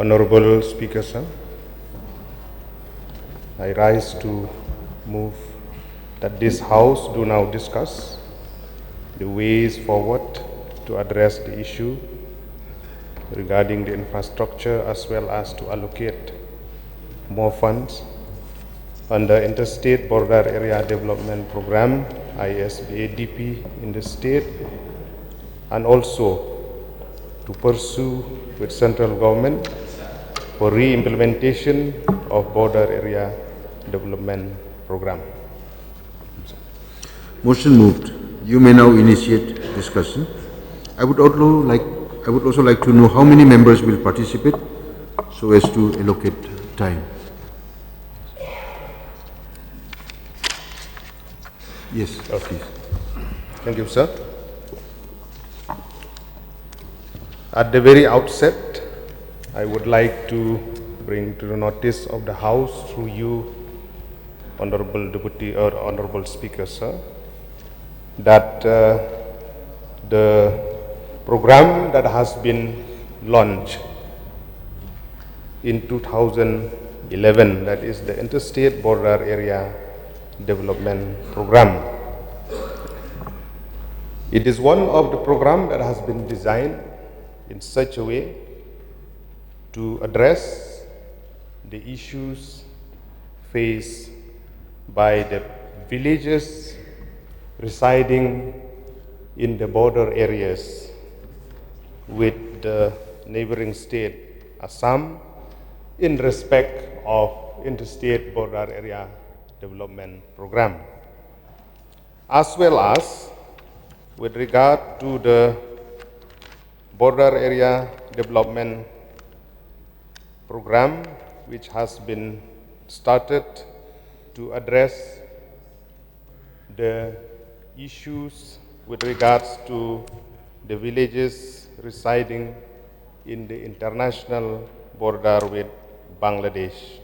Honorable Speaker, sir, I rise to move that this House do now discuss the ways forward to address the issue regarding the infrastructure as well as to allocate more funds under Interstate Border Area Development Program ISBADP in the state, and also to pursue with central government for re-implementation of border area development program. Motion moved. You may now initiate discussion. I would also like to know how many members will participate so as to allocate time. Yes, please. Thank you, sir. At the very outset, I would like to bring to the notice of the House through you, Honorable Deputy or Honorable Speaker, sir, that the program that has been launched in 2011, that is the Interstate Border Area Development Program. It is one of the programs that has been designed in such a way to address the issues faced by the villages residing in the border areas with the neighboring state Assam in respect of Interstate Border Area Development Program, as well as with regard to the Border Area Development Program, which has been started to address the issues with regards to the villages residing in the international border with Bangladesh.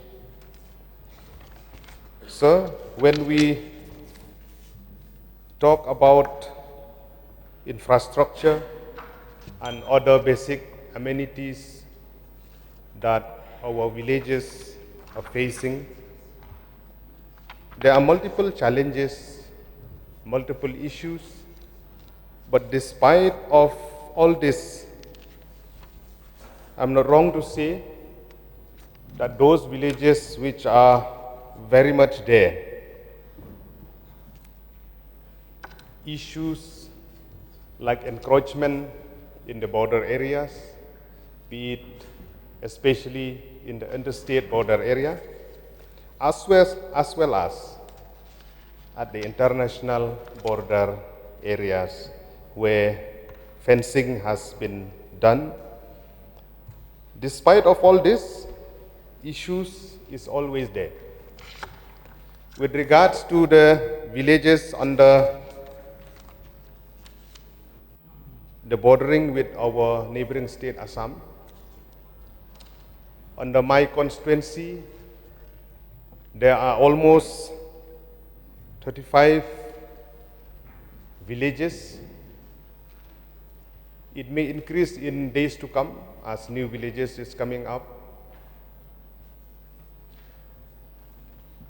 Sir, when we talk about infrastructure and other basic amenities that our villages are facing, there are multiple challenges, multiple issues, but despite of all this, I'm not wrong to say that those villages which are very much there, issues like encroachment in the border areas, be it especially in the interstate border area, as well as at the international border areas where fencing has been done. Despite of all this, issues is always there. With regards to the villages under the bordering with our neighboring state Assam, under my constituency, there are almost 35 villages. It may increase in days to come as new villages is coming up.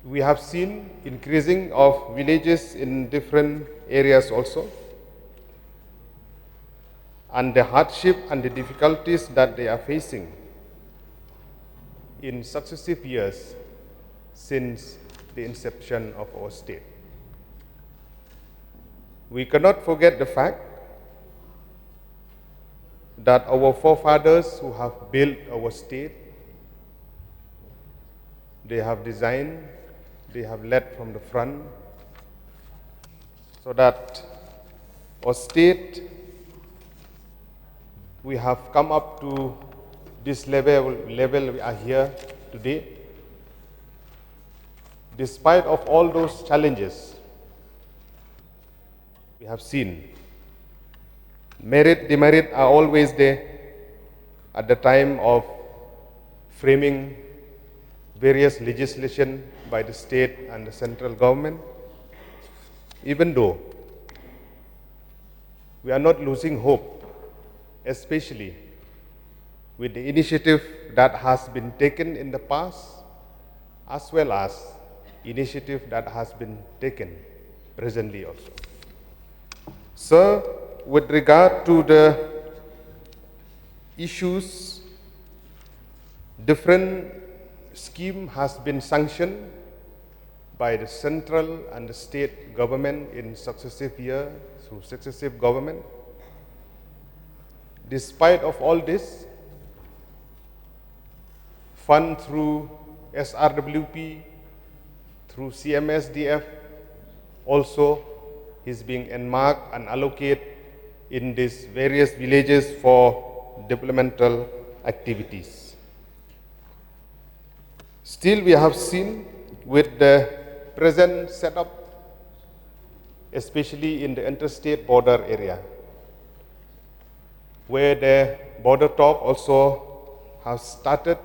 We have seen increasing of villages in different areas also, and the hardship and the difficulties that they are facing in successive years since the inception of our state. We cannot forget the fact that our forefathers who have built our state, they have designed, they have led from the front, so that our state, we have come up to this level we are here today. Despite of all those challenges, we have seen merit, demerit are always there at the time of framing various legislation by the state and the central government. Even though we are not losing hope, especially with the initiative that has been taken in the past, as well as initiative that has been taken presently also. Sir, with regard to the issues, different scheme has been sanctioned by the central and the state government in successive years through successive government. Despite of all this, fund through SRWP, through CMSDF, also is being earmarked and allocated in these various villages for developmental activities. Still, we have seen with the present setup, especially in the interstate border area, where the border talk also has started.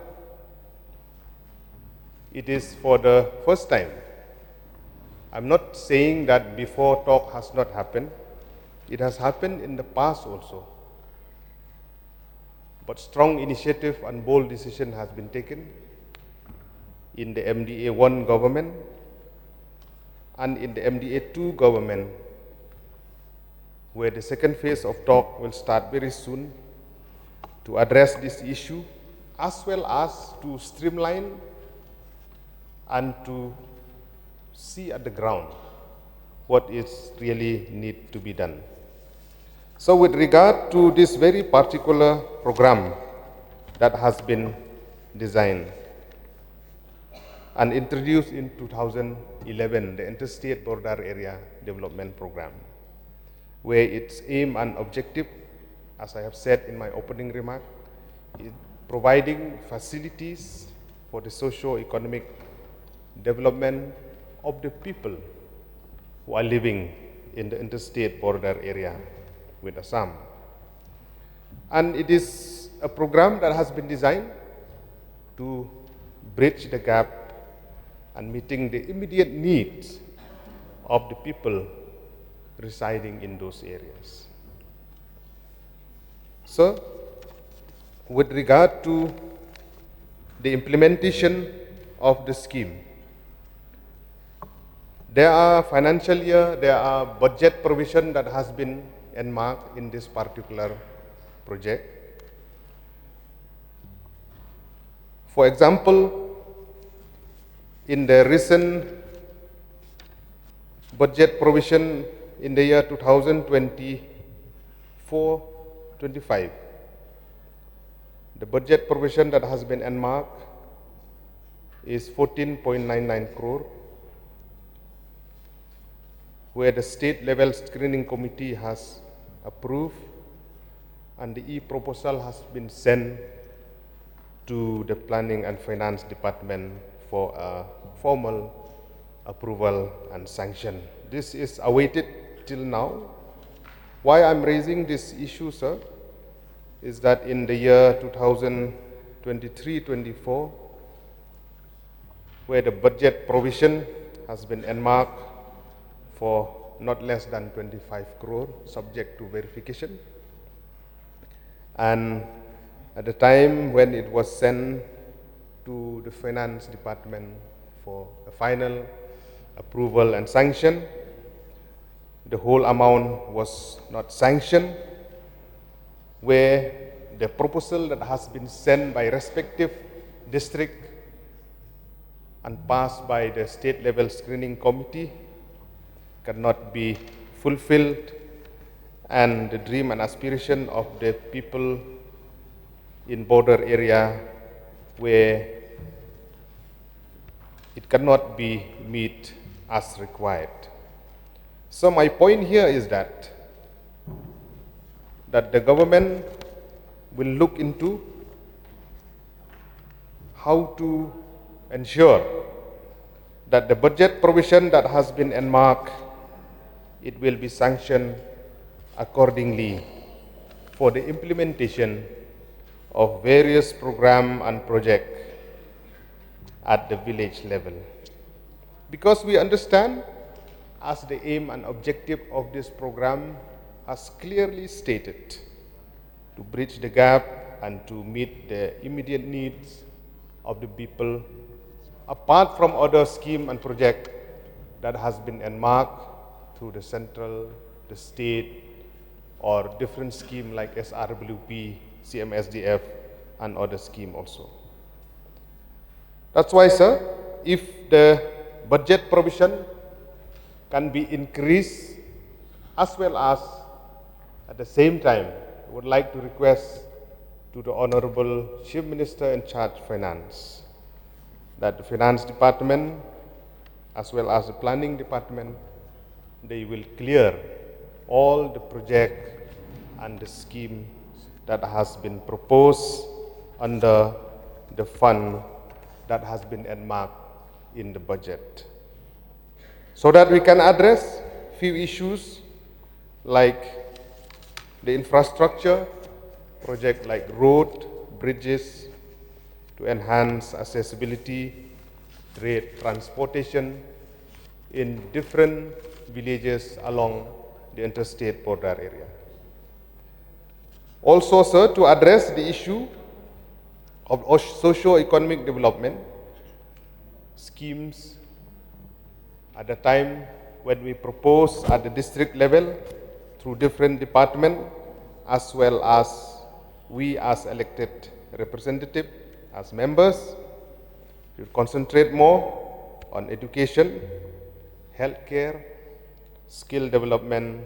It is for the first time. I'm not saying that before talk has not happened. It has happened in the past also. But strong initiative and bold decision has been taken in the MDA-1 government and in the MDA-2 government, where the second phase of talk will start very soon to address this issue, as well as to streamline and to see at the ground what is really need to be done. So with regard to this very particular program that has been designed and introduced in 2011, the Interstate Border Area Development Program, where its aim and objective, as I have said in my opening remark, is providing facilities for the socio-economic development of the people who are living in the interstate border area with Assam. And it is a program that has been designed to bridge the gap and meeting the immediate needs of the people residing in those areas. So, with regard to the implementation of the scheme, there are financial year, there are budget provision that has been earmarked in this particular project. For example, in the recent budget provision in the year 2024-25, the budget provision that has been earmarked is 14.99 crore, where the state level screening committee has approved and the e-proposal has been sent to the planning and finance department for a formal approval and sanction. This is awaited till now. Why I'm raising this issue, sir, is that in the year 2023-24, where the budget provision has been earmarked for not less than 25 crore, subject to verification. And at the time when it was sent to the finance department for the final approval and sanction, the whole amount was not sanctioned, where the proposal that has been sent by respective district and passed by the state level screening committee cannot be fulfilled, and the dream and aspiration of the people in border area where it cannot be met as required. So my point here is that the government will look into how to ensure that the budget provision that has been earmarked, it will be sanctioned accordingly for the implementation of various program and projects at the village level. Because we understand, as the aim and objective of this program has clearly stated, to bridge the gap and to meet the immediate needs of the people, apart from other scheme and project that has been earmarked through the central, the state, or different scheme like SRWP, CMSDF, and other scheme also. That's why, sir, if the budget provision can be increased as well as at the same time, I would like to request to the Honorable Chief Minister in charge of Finance that the Finance Department as well as the Planning Department, they will clear all the project and the scheme that has been proposed under the fund that has been earmarked in the budget, so that we can address few issues like the infrastructure project like road, bridges to enhance accessibility, trade, transportation in different villages along the interstate border area. Also, sir, to address the issue of socio-economic development schemes at the time when we propose at the district level through different departments, as well as we as elected representatives, as members, to concentrate more on education, healthcare, skill development,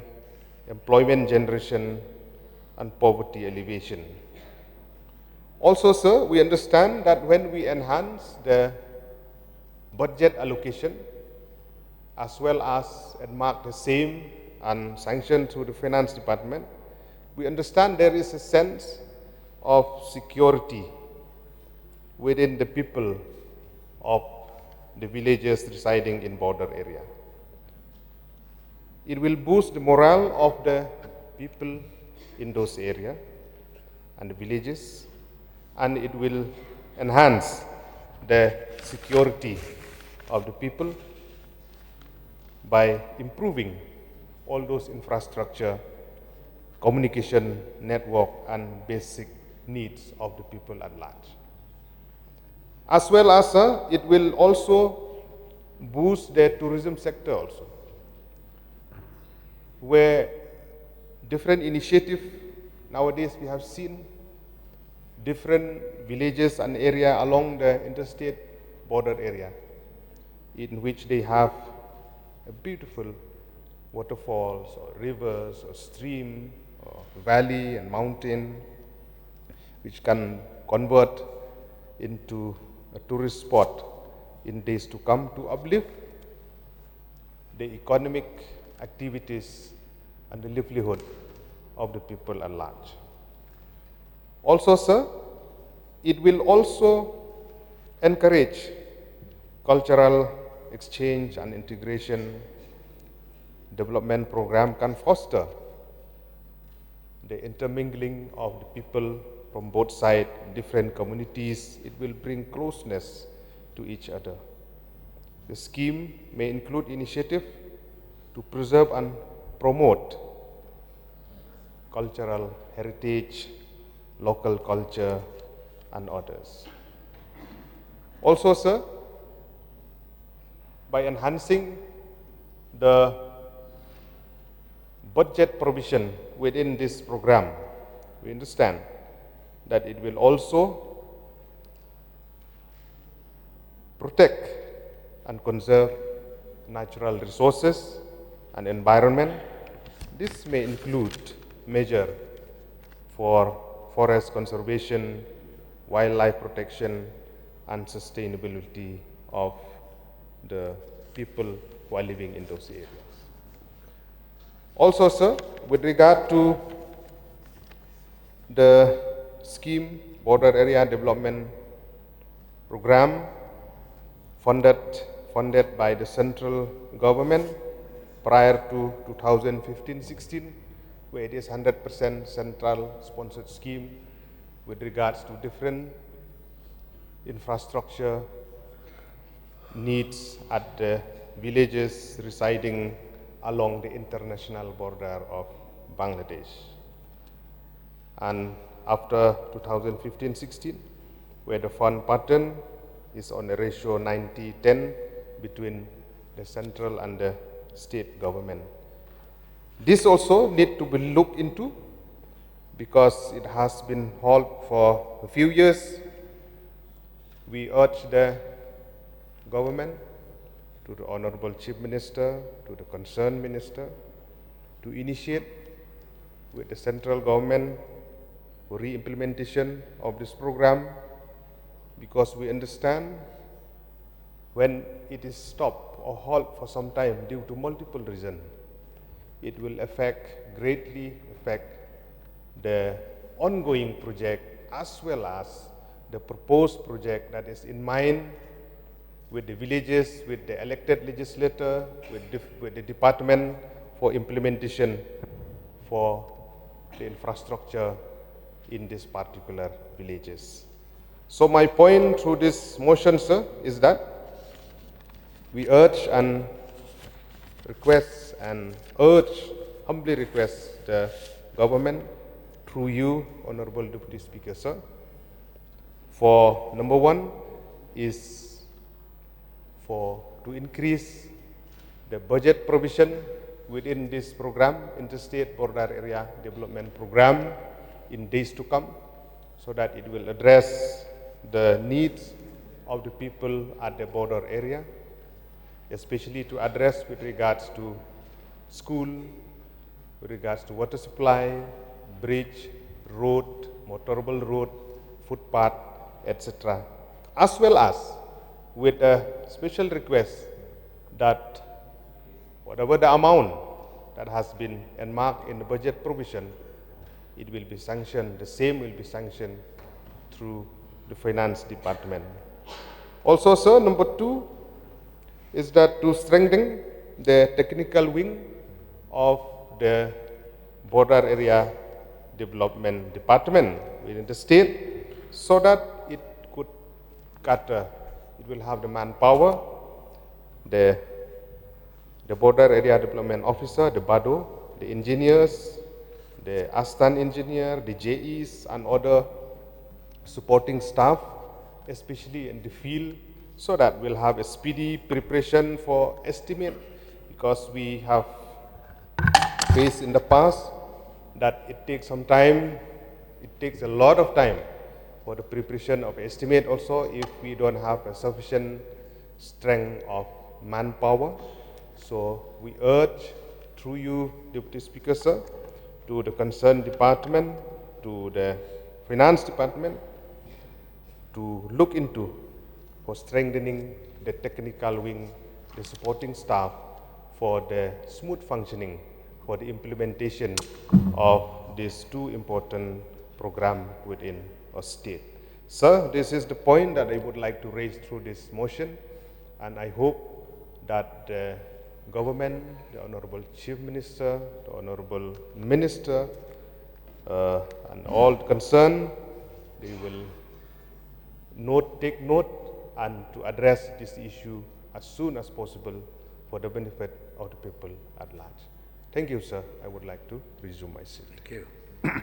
employment generation, and poverty alleviation. Also, sir, we understand that when we enhance the budget allocation, as well as earmark the same and sanctioned through the Finance Department, we understand there is a sense of security within the people of the villages residing in border area. It will boost the morale of the people in those areas and the villages, and it will enhance the security of the people by improving all those infrastructure, communication network, and basic needs of the people at large. As well as it will also boost the tourism sector also, where different initiatives nowadays we have seen different villages and area along the interstate border area in which they have a beautiful waterfalls or rivers or stream or valley and mountain, which can convert into a tourist spot in days to come to uplift the economic activities and the livelihood of the people at large. Also, sir, it will also encourage cultural exchange and integration. Development program can foster the intermingling of the people from both sides, different communities. It will bring closeness to each other. The scheme may include initiative to preserve and promote cultural heritage, local culture, and others. Also, sir, by enhancing the budget provision within this program, we understand that it will also protect and conserve natural resources and environment. This may include measures for forest conservation, wildlife protection, and sustainability of the people who are living in those areas. Also, sir, with regard to the scheme, Border Area Development Program, funded by the central government prior to 2015-16, where it is 100% central sponsored scheme with regards to different infrastructure needs at the villages residing along the international border of Bangladesh. And after 2015-16, where the fund pattern is on a ratio 90-10 between the central and the state government. This also need to be looked into because it has been held for a few years. We urge the government, to the Honorable Chief Minister, to the concerned minister, to initiate with the central government for re-implementation of this program, because we understand when it is stopped or halt for some time due to multiple reasons, it will greatly affect the ongoing project as well as the proposed project that is in mind with the villages, with the elected legislator, with the department for implementation for the infrastructure in these particular villages. So my point through this motion, sir, is that we urge and request and humbly request the government through you, Honorable Deputy Speaker, sir, for number one is to increase the budget provision within this program, Interstate Border Area Development Program, in days to come, so that it will address the needs of the people at the border area, especially to address with regards to school, with regards to water supply, bridge, road, motorable road, footpath, etc. As well as with a special request that whatever the amount that has been earmarked in the budget provision, it will be sanctioned, the same will be sanctioned through the finance department. Also, sir, number two is that to strengthen the technical wing of the border area development department within the state, so that it could cater, it will have the manpower, the border area development officer, the BADO, the engineers, the ASTAN engineer, the JEs, and other supporting staff, especially in the field, so that we'll have a speedy preparation for estimate, because we have faced in the past that it takes some time, it takes a lot of time for the preparation of estimate also if we don't have a sufficient strength of manpower. So we urge through you, Deputy Speaker, sir, to the concerned department, to the finance department, to look into for strengthening the technical wing, the supporting staff for the smooth functioning, for the implementation of these two important programs within a state. Sir, this is the point that I would like to raise through this motion, and I hope that the government, the Honorable Chief Minister, the Honorable Minister, and all concerned, they will take note and to address this issue as soon as possible for the benefit of the people at large. Thank you, sir. I would like to resume my seat. Thank you.